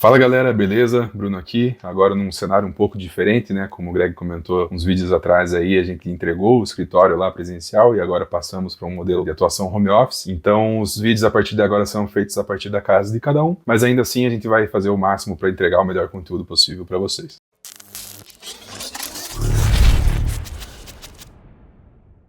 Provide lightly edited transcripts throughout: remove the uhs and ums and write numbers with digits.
Fala galera, beleza? Bruno aqui, agora num cenário um pouco diferente, né? Como o Greg comentou uns vídeos atrás aí, a gente entregou o escritório lá presencial e agora passamos para um modelo de atuação home office. Então os vídeos a partir de agora são feitos a partir da casa de cada um, mas ainda assim a gente vai fazer o máximo para entregar o melhor conteúdo possível para vocês.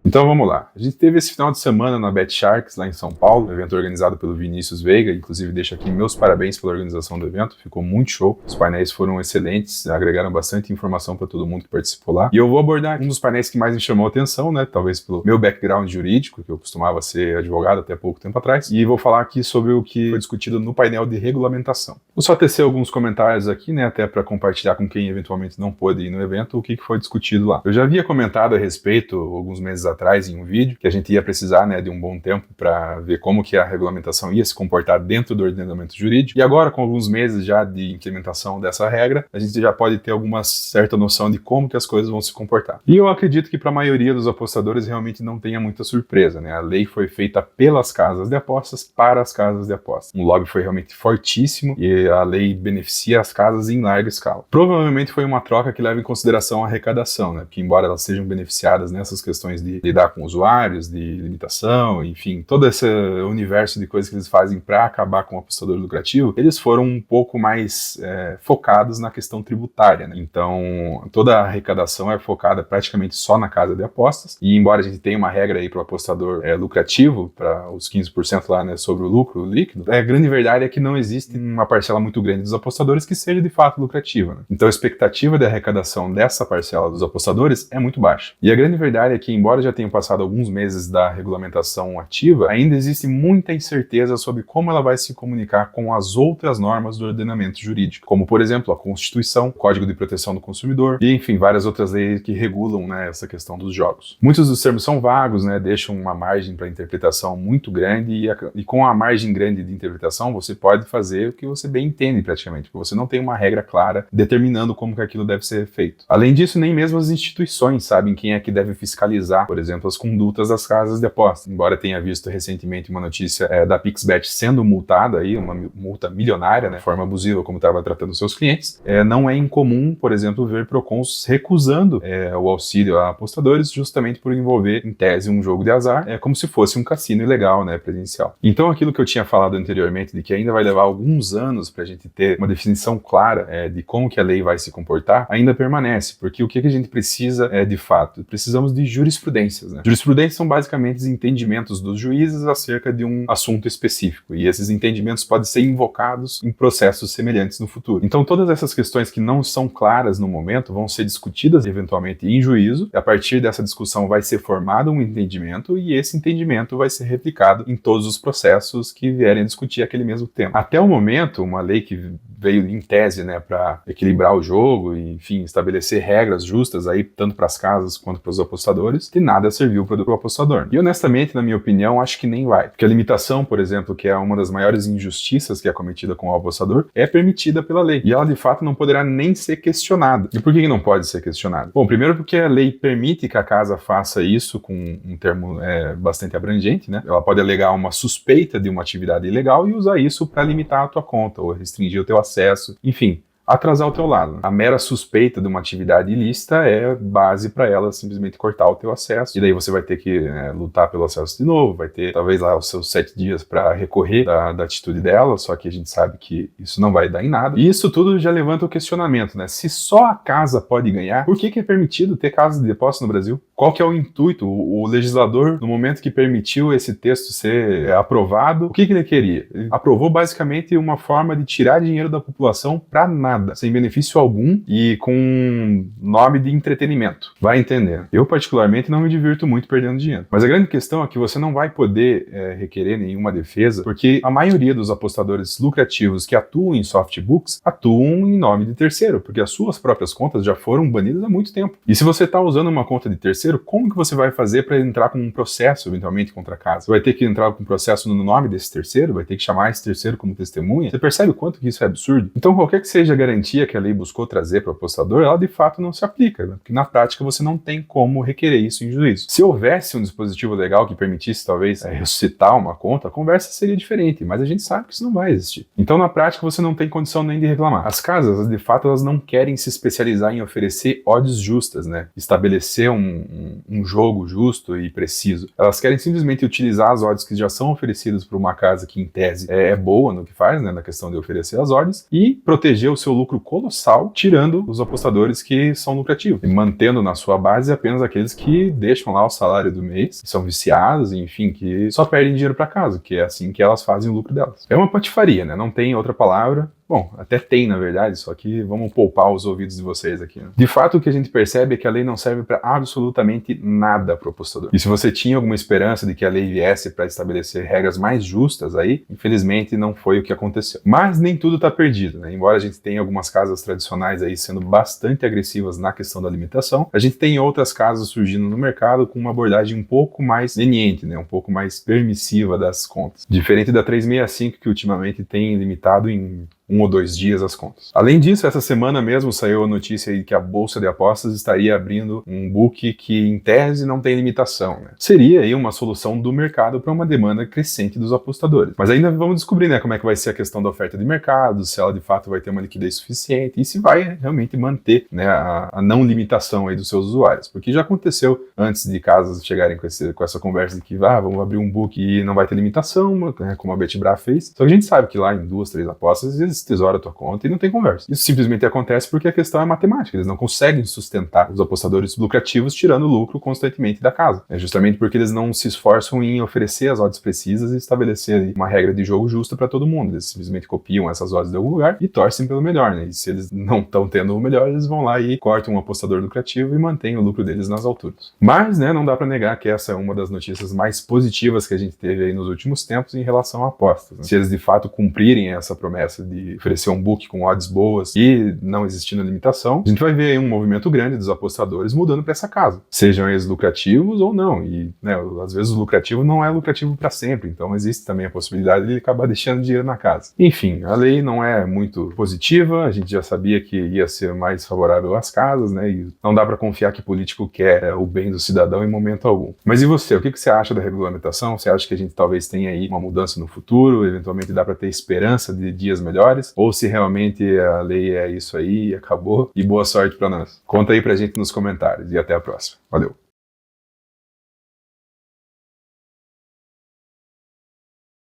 Então vamos lá, a gente teve esse final de semana na Bet Sharks lá em São Paulo, um evento organizado pelo Vinícius Veiga, inclusive deixo aqui meus parabéns pela organização do evento, ficou muito show, os painéis foram excelentes, agregaram bastante informação para todo mundo que participou lá, e eu vou abordar um dos painéis que mais me chamou a atenção, né, talvez pelo meu background jurídico, que eu costumava ser advogado até pouco tempo atrás, e vou falar aqui sobre o que foi discutido no painel de regulamentação. Vou só tecer alguns comentários aqui, né, até para compartilhar com quem eventualmente não pôde ir no evento o que foi discutido lá. Eu já havia comentado a respeito, alguns meses atrás, em um vídeo, que a gente ia precisar, né, de um bom tempo para ver como que a regulamentação ia se comportar dentro do ordenamento jurídico, e agora com alguns meses já de implementação dessa regra, a gente já pode ter alguma certa noção de como que as coisas vão se comportar. E eu acredito que para a maioria dos apostadores realmente não tenha muita surpresa, né, a lei foi feita pelas casas de apostas para as casas de apostas. O lobby foi realmente fortíssimo e a lei beneficia as casas em larga escala. Provavelmente foi uma troca que leva em consideração a arrecadação, né, porque embora elas sejam beneficiadas nessas questões de lidar com usuários, de limitação, enfim, todo esse universo de coisas que eles fazem para acabar com o apostador lucrativo, eles foram um pouco mais focados na questão tributária, né? Então, toda a arrecadação é focada praticamente só na casa de apostas, e embora a gente tenha uma regra aí para o apostador lucrativo, para os 15% lá, né, sobre o lucro líquido, a grande verdade é que não existe uma parcela muito grande dos apostadores que seja de fato lucrativa, né? Então, a expectativa de arrecadação dessa parcela dos apostadores é muito baixa. E a grande verdade é que, embora já tenham passado alguns meses da regulamentação ativa, ainda existe muita incerteza sobre como ela vai se comunicar com as outras normas do ordenamento jurídico, como, por exemplo, a Constituição, o Código de Proteção do Consumidor e, enfim, várias outras leis que regulam, né, essa questão dos jogos. Muitos dos termos são vagos, né, deixam uma margem para interpretação muito grande e com a margem grande de interpretação você pode fazer o que você bem entende praticamente, porque você não tem uma regra clara determinando como que aquilo deve ser feito. Além disso, nem mesmo as instituições sabem quem é que deve fiscalizar, por exemplo, as condutas das casas de aposta. Embora tenha visto recentemente uma notícia da Pixbet sendo multada, aí, uma multa milionária, né, de forma abusiva, como estava tratando seus clientes, não é incomum, por exemplo, ver Procons recusando o auxílio a apostadores justamente por envolver, em tese, um jogo de azar, como se fosse um cassino ilegal, né, presencial. Então, aquilo que eu tinha falado anteriormente, de que ainda vai levar alguns anos para a gente ter uma definição clara de como que a lei vai se comportar, ainda permanece, porque o que a gente precisa de fato? Precisamos de jurisprudências, né? Jurisprudências são basicamente os entendimentos dos juízes acerca de um assunto específico, e esses entendimentos podem ser invocados em processos semelhantes no futuro. Então todas essas questões que não são claras no momento vão ser discutidas eventualmente em juízo, e a partir dessa discussão vai ser formado um entendimento, e esse entendimento vai ser replicado em todos os processos que vierem a discutir aquele mesmo tema. Até o momento, uma lei que veio em tese, né, para equilibrar o jogo e, enfim, estabelecer regras justas aí tanto para as casas quanto para os apostadores, que nada serviu para o apostador. E honestamente, na minha opinião, acho que nem vai. Porque a limitação, por exemplo, que é uma das maiores injustiças que é cometida com o apostador, é permitida pela lei. E ela, de fato, não poderá nem ser questionada. E por que não pode ser questionada? Bom, primeiro porque a lei permite que a casa faça isso com um termo bastante abrangente, né? Ela pode alegar uma suspeita de uma atividade ilegal e usar isso para limitar a tua conta ou restringir o teu acesso, enfim, atrasar o teu lado. A mera suspeita de uma atividade ilícita é base para ela simplesmente cortar o teu acesso, e daí você vai ter que lutar pelo acesso de novo, vai ter talvez lá os seus 7 dias para recorrer da atitude dela, só que a gente sabe que isso não vai dar em nada. E isso tudo já levanta o questionamento, né? Se só a casa pode ganhar, por que é permitido ter casas de aposta no Brasil? Qual que é o intuito? O legislador, no momento que permitiu esse texto ser aprovado, o que ele queria? Ele aprovou basicamente uma forma de tirar dinheiro da população para nada, sem benefício algum e com nome de entretenimento. Vai entender. Eu, particularmente, não me divirto muito perdendo dinheiro. Mas a grande questão é que você não vai poder requerer nenhuma defesa, porque a maioria dos apostadores lucrativos que atuam em softbooks atuam em nome de terceiro, porque as suas próprias contas já foram banidas há muito tempo. E se você está usando uma conta de terceiro, como que você vai fazer para entrar com um processo, eventualmente, contra a casa? Você vai ter que entrar com um processo no nome desse terceiro? Vai ter que chamar esse terceiro como testemunha? Você percebe o quanto que isso é absurdo? Então, qualquer que seja a garantia que a lei buscou trazer para o apostador, ela de fato não se aplica, né? Porque na prática você não tem como requerer isso em juízo. Se houvesse um dispositivo legal que permitisse talvez ressuscitar uma conta, a conversa seria diferente, mas a gente sabe que isso não vai existir. Então na prática você não tem condição nem de reclamar. As casas, de fato, elas não querem se especializar em oferecer odds justas, né? Estabelecer um jogo justo e preciso. Elas querem simplesmente utilizar as odds que já são oferecidas por uma casa que em tese é boa no que faz, né? Na questão de oferecer as odds, e proteger o seu lucro colossal, tirando os apostadores que são lucrativos, e mantendo na sua base apenas aqueles que deixam lá o salário do mês, que são viciados, enfim, que só perdem dinheiro para casa, que é assim que elas fazem o lucro delas. É uma patifaria, né? Não tem outra palavra. Bom, até tem, na verdade, só que vamos poupar os ouvidos de vocês aqui, né? De fato, o que a gente percebe é que a lei não serve para absolutamente nada para o apostador. E se você tinha alguma esperança de que a lei viesse para estabelecer regras mais justas aí, infelizmente não foi o que aconteceu. Mas nem tudo está perdido, né? Embora a gente tenha algumas casas tradicionais aí sendo bastante agressivas na questão da limitação, a gente tem outras casas surgindo no mercado com uma abordagem um pouco mais leniente, né? Um pouco mais permissiva das contas. Diferente da 365, que ultimamente tem limitado em 1 ou 2 dias as contas. Além disso, essa semana mesmo saiu a notícia aí que a Bolsa de Apostas estaria abrindo um book que, em tese, não tem limitação, né? Seria aí uma solução do mercado para uma demanda crescente dos apostadores. Mas ainda vamos descobrir, né, como é que vai ser a questão da oferta de mercado, se ela de fato vai ter uma liquidez suficiente e se vai realmente manter, né, a não limitação aí dos seus usuários. Porque já aconteceu antes de casas chegarem com essa conversa de que vamos abrir um book e não vai ter limitação, né, como a Betbra fez. Só que a gente sabe que lá em 2, 3 apostas eles tesouram a tua conta e não tem conversa. Isso simplesmente acontece porque a questão é matemática. Eles não conseguem sustentar os apostadores lucrativos tirando lucro constantemente da casa. É justamente porque eles não se esforçam em oferecer as odds precisas e estabelecer uma regra de jogo justa para todo mundo. Eles simplesmente copiam essas odds de algum lugar e torcem pelo melhor, né? E se eles não estão tendo o melhor, eles vão lá e cortam um apostador lucrativo e mantêm o lucro deles nas alturas. Mas, né, não dá para negar que essa é uma das notícias mais positivas que a gente teve aí nos últimos tempos em relação a apostas, né? Se eles de fato cumprirem essa promessa de oferecer um book com odds boas e não existindo limitação, a gente vai ver aí um movimento grande dos apostadores mudando para essa casa, sejam eles lucrativos ou não. E, né, às vezes o lucrativo não é lucrativo para sempre, então existe também a possibilidade de ele acabar deixando dinheiro na casa. Enfim, a lei não é muito positiva, a gente já sabia que ia ser mais favorável às casas, né, e não dá para confiar que político quer o bem do cidadão em momento algum. Mas e você, o que você acha da regulamentação? Você acha que a gente talvez tenha aí uma mudança no futuro, eventualmente dá para ter esperança de dias melhores? Ou se realmente a lei é isso aí, acabou, e boa sorte para nós. Conta aí pra gente nos comentários e até a próxima. Valeu!